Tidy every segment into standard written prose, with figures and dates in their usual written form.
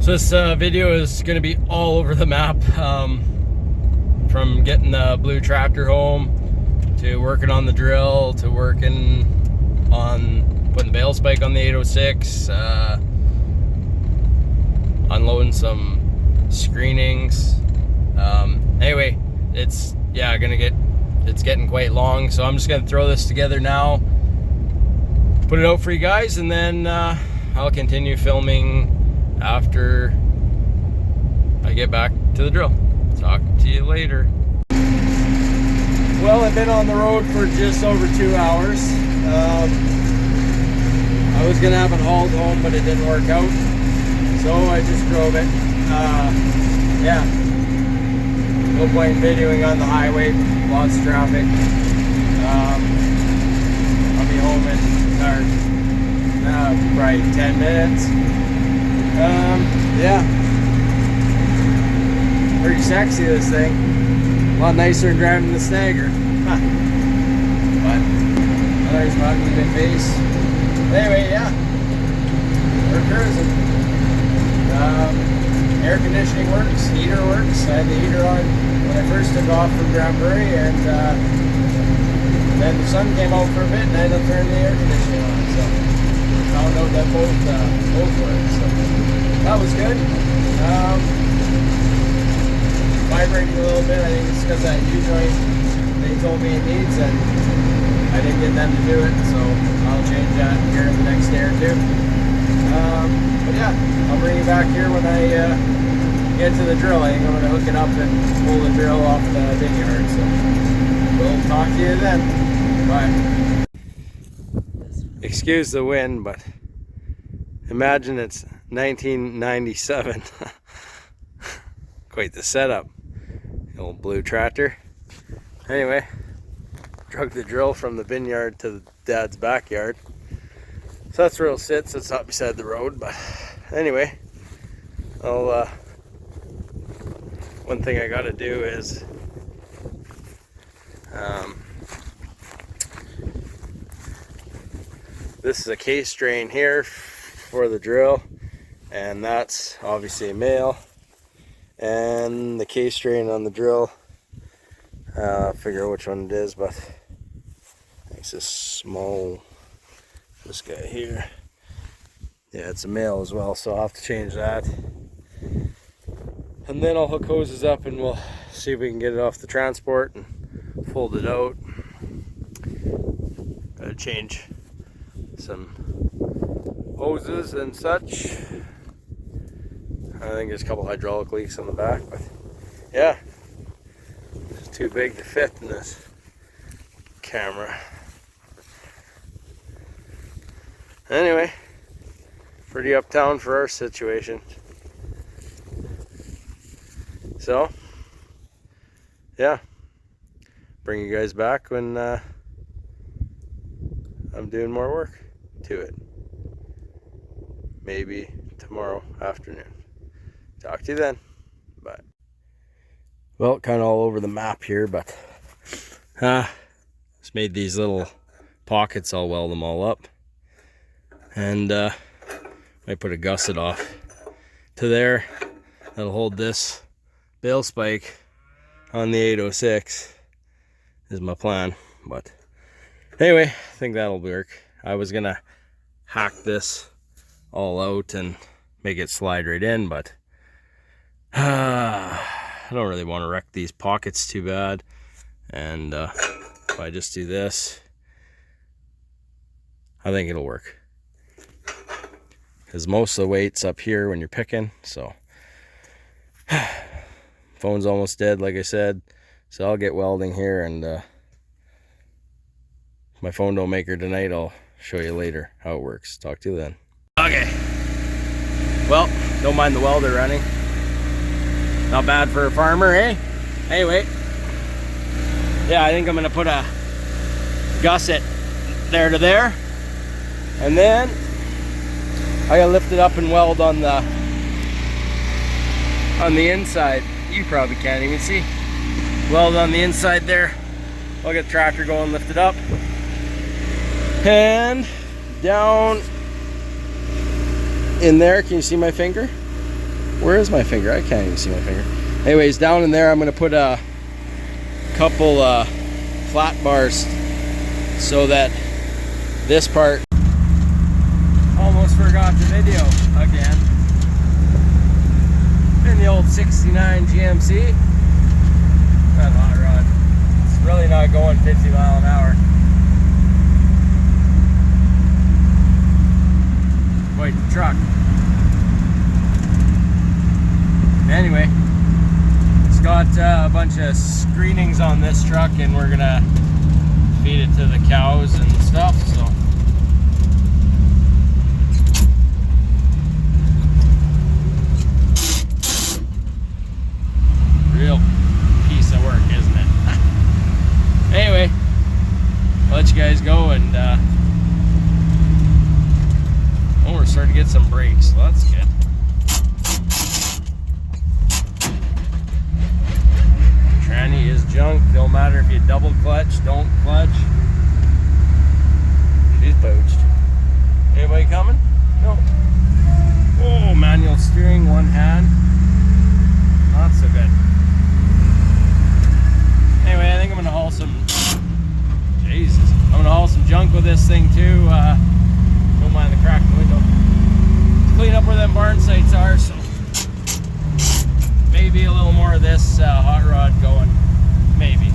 So this video is going to be all over the map, from getting the blue tractor home to working on the drill to working on putting the bale spike on the 806, unloading some screenings. Anyway, it's getting quite long, so I'm just gonna throw this together now, put it out for you guys, and then I'll continue filming after I get back to the drill. Talk to you later. Well, I've been on the road for just over 2 hours. I was gonna have it hauled home, but it didn't work out, so I just drove it. Yeah, no point in videoing on the highway, lots of traffic. I'll be home in probably 10 minutes. Yeah, pretty sexy, this thing. A lot nicer than driving the Snagger. Huh. But there's my ugly face. Anyway, yeah, we're cruising. Air conditioning works, heater works. I had the heater on when I first took off from Grand Prairie, and then the sun came out for a bit, and I had to turn the air conditioning on. So found out that both work. So that was good. Vibrating a little bit. I think it's because that U-joint they told me it needs, and I didn't get them to do it, so I'll change that here in the next day or two. But yeah, I'll bring you back here when I get to the drill. I think I'm going to hook it up and pull the drill off the vineyard, so we'll talk to you then. Bye. Excuse the wind, but imagine it's 1997. Quite the setup. The old blue tractor. Anyway, drug the drill from the vineyard to the dad's backyard. So that's where it'll sit, so it's not beside the road. But anyway, one thing I gotta do is this is a case drain here for the drill, and that's obviously a male. And the case drain on the drill, figure out which one it is, but I think it's this small, this guy here. Yeah, it's a male as well, so I'll have to change that. And then I'll hook hoses up and we'll see if we can get it off the transport and fold it out. Gotta change some hoses and such. I think there's a couple hydraulic leaks on the back, but yeah, it's too big to fit in this camera. Anyway, pretty uptown for our situation. So, yeah, bring you guys back when I'm doing more work to it. Maybe tomorrow afternoon. Talk to you then. Bye. Well, kind of all over the map here, but just made these little pockets. I'll weld them all up, and might put a gusset off to there. That'll hold this bale spike on the 806 is my plan. But anyway, I think that'll work. I was gonna hack this all out and make it slide right in, but I don't really want to wreck these pockets too bad, and if I just do this, I think it'll work, because most of the weight's up here when you're picking. So phone's almost dead, like I said, so I'll get welding here, and if my phone don't make her tonight, I'll show you later how it works. Talk to you then. Okay, well, don't mind the welder running. Not bad for a farmer, eh? Anyway, yeah, I think I'm gonna put a gusset there to there, and then I gotta lift it up and weld on the inside. You probably can't even see. Weld on the inside there. I'll get the tractor going, lift it up, and down in there. Can you see my finger? Where is my finger? I can't even see my finger. Anyways, down in there I'm going to put a couple flat bars so that this part, almost forgot the video again, in the old 69 GMC, that hot rod, it's really not going 50 mile an hour. Quite the truck. Anyway, it's got a bunch of screenings on this truck, and we're gonna feed it to the cows and stuff, so real piece of work, isn't it? Anyway, I'll let you guys go, and oh, we're starting to get some brakes, so that's good. Tranny is junk. Don't matter if you double clutch, don't clutch. She's poached. Anybody coming? No. Oh, manual steering, one hand. Not so good. Anyway, I think I'm gonna haul some. Jesus, I'm gonna haul some junk with this thing too. Don't mind the crack in the window. To clean up where them barn sites are, so maybe a little more of this hot rod going. Maybe.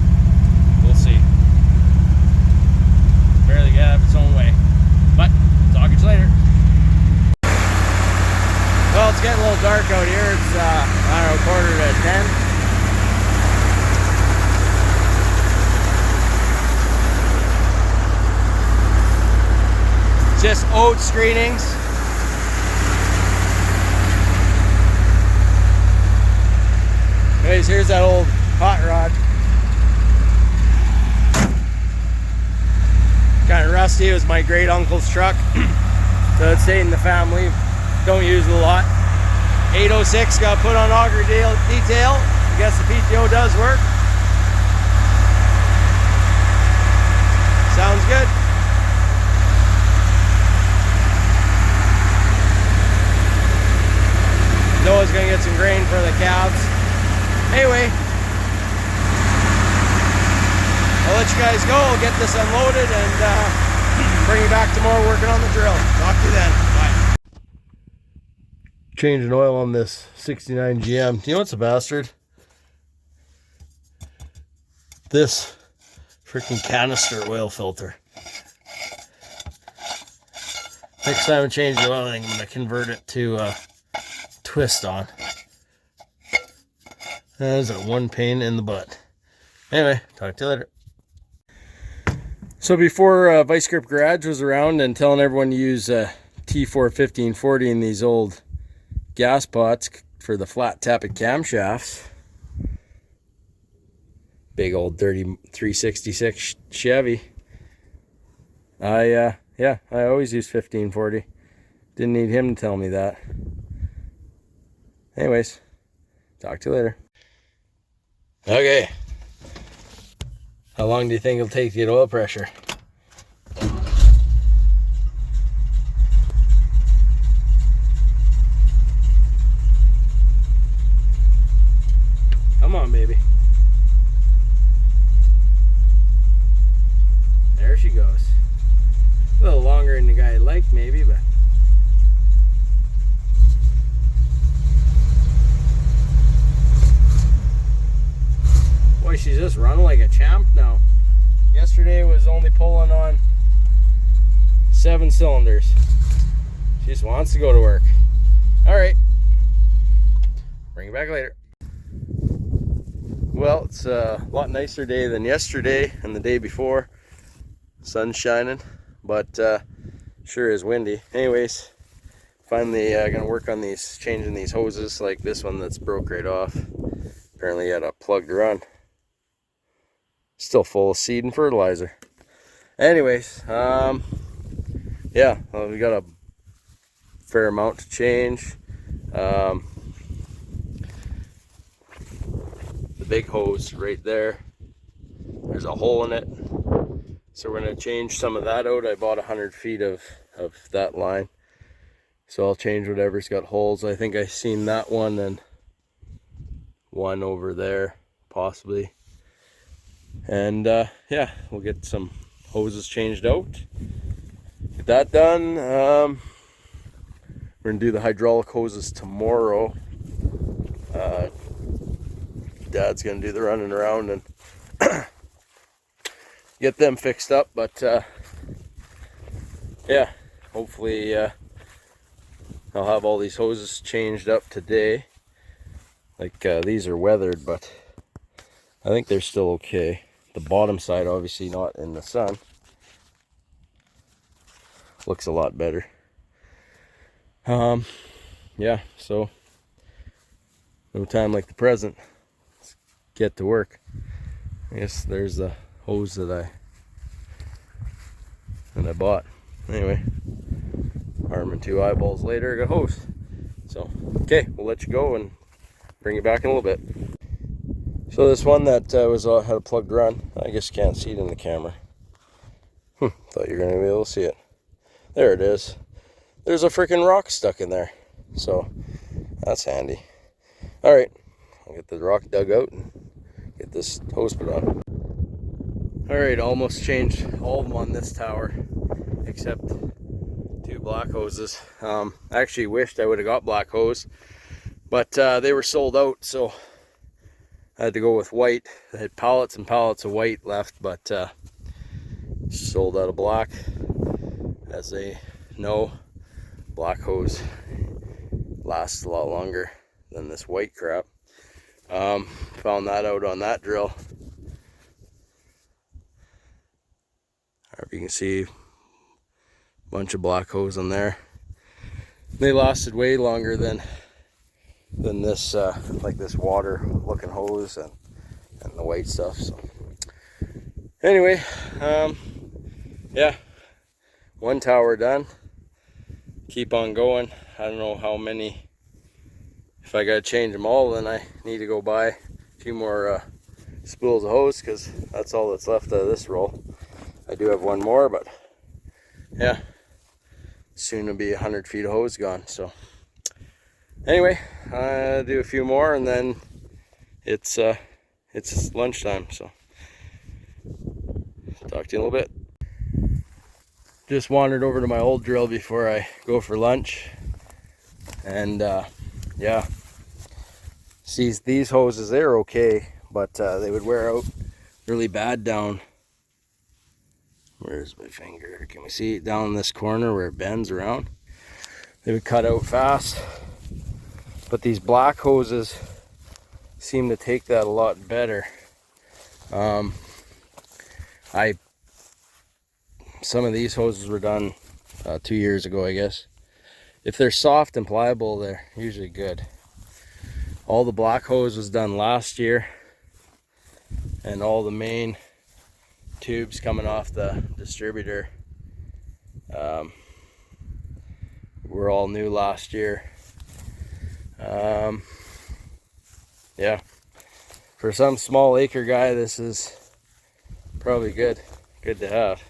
We'll see. Barely get out of its own way. But, talk to you later. Well, it's getting a little dark out here. It's, I don't know, 9:45. Just oat screenings. Anyways, here's that old hot rod. Kind of rusty. It was my great uncle's truck, so it stayed in the family. Don't use it a lot. 806 got put on auger detail. I guess the PTO does work. Sounds good. Noah's gonna get some grain for the calves. Anyway, I'll let you guys go. I'll get this unloaded and bring you back tomorrow working on the drill. Talk to you then. Bye. Changing oil on this 69 GM. Do you know what's a bastard? This freaking canister oil filter. Next time I change the oil, I think I'm going to convert it to twist on. That is a one pain in the butt. Anyway, talk to you later. So before Vice Grip Garage was around and telling everyone to use T4 1540 in these old gas pots for the flat tappet camshafts, big old dirty 366 Chevy, I always use 1540. Didn't need him to tell me that. Anyways, talk to you later. Okay. How long do you think it'll take to get oil pressure? Come on, baby. There she goes. A little longer than the guy liked, maybe, but boy, she's just running like a champ now. Yesterday was only pulling on 7 cylinders. She just wants to go to work. All right, bring it back later. Well, it's a lot nicer day than yesterday and the day before. Sun's shining, but sure is windy. Anyways, finally gonna work on these, changing these hoses, like this one that's broke right off. Apparently had a plug to run. Still full of seed and fertilizer. Anyways, yeah, well, we got a fair amount to change. The big hose right there, there's a hole in it, so we're going to change some of that out. I bought 100 feet of that line, So I'll change whatever's got holes. I think I seen that one and one over there possibly. And yeah, we'll get some hoses changed out. Get that done. We're gonna do the hydraulic hoses tomorrow. Dad's gonna do the running around and get them fixed up, but yeah, hopefully I'll have all these hoses changed up today. Like these are weathered, but I think they're still okay. The bottom side obviously not in the sun. Looks a lot better. Yeah, so no time like the present. Let's get to work. I guess there's the hose that I bought. Anyway, arm and 2 eyeballs later, I got hose. So okay, we'll let you go and bring you back in a little bit. So this one that had a plugged run, I guess you can't see it in the camera. Thought you were gonna be able to see it. There it is. There's a freaking rock stuck in there, so that's handy. All right, I'll get the rock dug out and get this hose put on. All right, almost changed all of them on this tower except 2 black hoses. I actually wished I would have got black hose, but they were sold out, so I had to go with white. I had pallets and pallets of white left, but sold out of black. As they know, black hose lasts a lot longer than this white crap. Found that out on that drill. If you can see a bunch of black hose on there. They lasted way longer than this like this water looking hose and the white stuff. So anyway, yeah, 1 tower done. Keep on going. I don't know how many. If I gotta change them all, then I need to go buy a few more spools of hose, because that's all that's left out of this roll. I do have 1 more, but yeah, soon will be 100 feet of hose gone. So anyway, I'll do a few more and then it's lunchtime. So talk to you in a little bit. Just wandered over to my old drill before I go for lunch, and yeah, see, these hoses, they're okay, but they would wear out really bad down. Where's my finger? Can we see it down in this corner where it bends around? They would cut out fast, but these black hoses seem to take that a lot better. Some of these hoses were done 2 years ago, I guess. If they're soft and pliable, they're usually good. All the black hose was done last year, and all the main tubes coming off the distributor were all new last year. Yeah, for some small acre guy, this is probably good to have.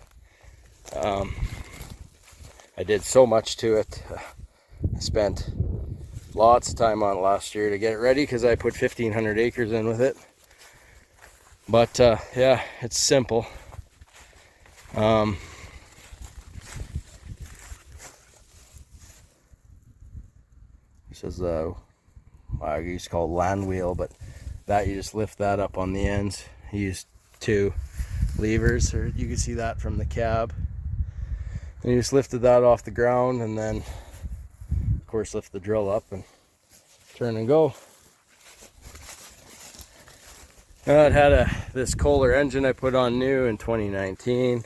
I did so much to it. I spent lots of time on it last year to get it ready, because I put 1,500 acres in with it. But yeah, it's simple. This is I used to call it land wheel, but that you just lift that up on the ends. You use 2 levers, or you can see that from the cab. And you just lifted that off the ground, and then of course lift the drill up and turn and go. It had this Kohler engine I put on new in 2019,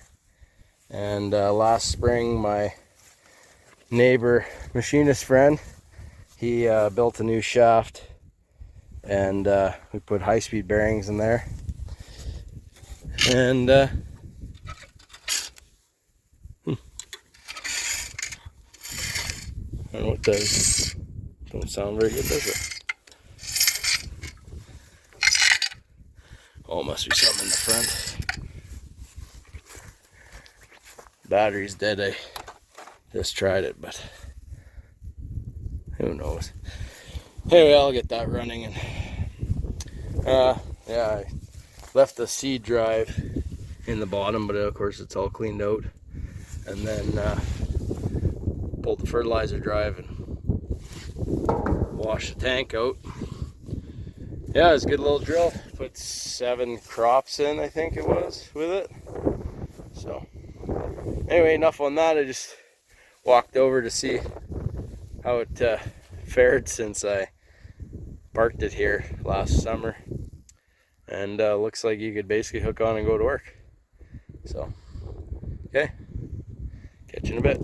and last spring my neighbor machinist friend, he built a new shaft, and we put high-speed bearings in there, and I don't know what does. Don't sound very good, does it? Oh, must be something in the front. Battery's dead. I just tried it, but Who knows? Anyway, I'll get that running. And yeah, I left the seed drive in the bottom, but of course it's all cleaned out. And then pulled the fertilizer drive and washed the tank out. Yeah, it was a good little drill. Put 7 crops in, I think it was, with it. So anyway, enough on that. I just walked over to see how it fared since I parked it here last summer. And looks like you could basically hook on and go to work. So, okay, catch you in a bit.